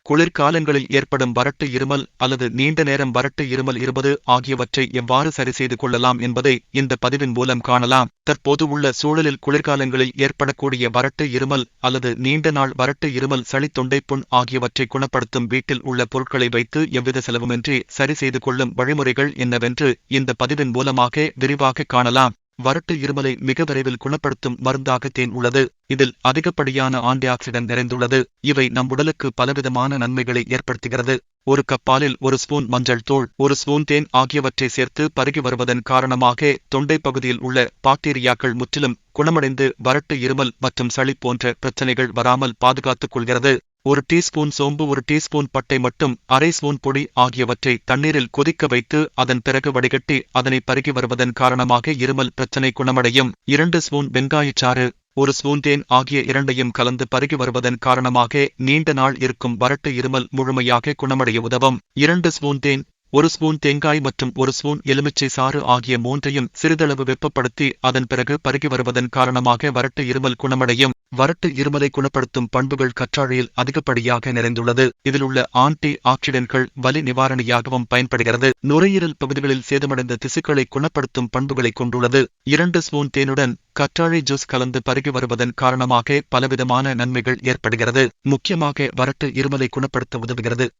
குளிர்காலங்களில் ஏற்படும் வறட்டு இருமல் அல்லது நீண்ட நேரம் வறட்டு இருமல் இருப்பது ஆகியவற்றை எவ்வாறு சரிசெய்து கொள்ளலாம் என்பதை இந்த பதிவின் மூலம் காணலாம். தற்போது உள்ள சூழலில் குளிர்காலங்களில் ஏற்படக்கூடிய வறட்டு இருமல் அல்லது நீண்ட நாள் வறட்டு இருமல், சளி, தொண்டைப்புண் ஆகியவற்றை குணப்படுத்தும் வீட்டில் உள்ள பொருட்களை வைத்து எவ்வித செலவுமின்றி சரி செய்து கொள்ளும் வழிமுறைகள் என்னவென்று இந்த பதிவின் மூலமாக விரிவாக காணலாம். வறட்டு இருமலை மிக விரைவில் குணப்படுத்தும் மருந்தாக தேன் உள்ளது. இதில் அதிகப்படியான ஆன்டி ஆக்சிடென்ட் நிறைந்துள்ளது. இவை நம் உடலுக்கு பலவிதமான நன்மைகளை ஏற்படுத்துகிறது. ஒரு கப் பாலில் 1 ஸ்பூன் மஞ்சள் தூள், 1 ஸ்பூன் தேன் ஆகியவற்றை சேர்த்து பருகி வருவதன் காரணமாக தொண்டை பகுதியில் உள்ள பாக்டீரியாக்கள் முற்றிலும் குணமடைந்து வறட்டு இருமல் மற்றும் சளி போன்ற பிரச்சனைகள் வராமல் பாதுகாத்துக் கொள்கிறது. 1 டீஸ்பூன் சோம்பு, 1 டீஸ்பூன் பட்டை மற்றும் அரை ஸ்பூன் பொடி ஆகியவற்றை தண்ணீரில் கொதிக்க வைத்து அதன் பிறகு வடிகட்டி அதனை பருகி வருவதன் காரணமாக இருமல் பிரச்சனை குணமடையும். 2 ஸ்பூன் வெங்காயச்சாறு, 1 ஸ்பூன் தேன் ஆகிய இரண்டையும் கலந்து பருகி வருவதன் காரணமாக நீண்ட நாள் இருக்கும் வறட்டு இருமல் முழுமையாக குணமடைய உதவும். 2 ஸ்பூன் தேன், 1 ஸ்பூன் தேங்காய் மற்றும் 1 ஸ்பூன் எலுமிச்சை சாறு ஆகிய மூன்றையும் சிறிதளவு வெப்பப்படுத்தி அதன் பிறகு பருகி வருவதன் காரணமாக வறட்டு இருமல் குணமடையும். வறட்டு இருமலை குணப்படுத்தும் பண்புகள் கற்றாழையில் அதிகப்படியாக நிறைந்துள்ளது. இதில் உள்ள ஆன்டி ஆக்சிடென்ட்கள் வலி நிவாரணியாகவும் பயன்படுகிறது. நுரையீரல் பகுதிகளில் சேதமடைந்த திசுக்களை குணப்படுத்தும் பண்புகளை கொண்டுள்ளது. 2 ஸ்பூன் தேனுடன் கற்றாழை ஜூஸ் கலந்து பருகி வருவதன் காரணமாக பலவிதமான நன்மைகள் ஏற்படுகிறது. முக்கியமாக வறட்டு இருமலை குணப்படுத்த உதவுகிறது.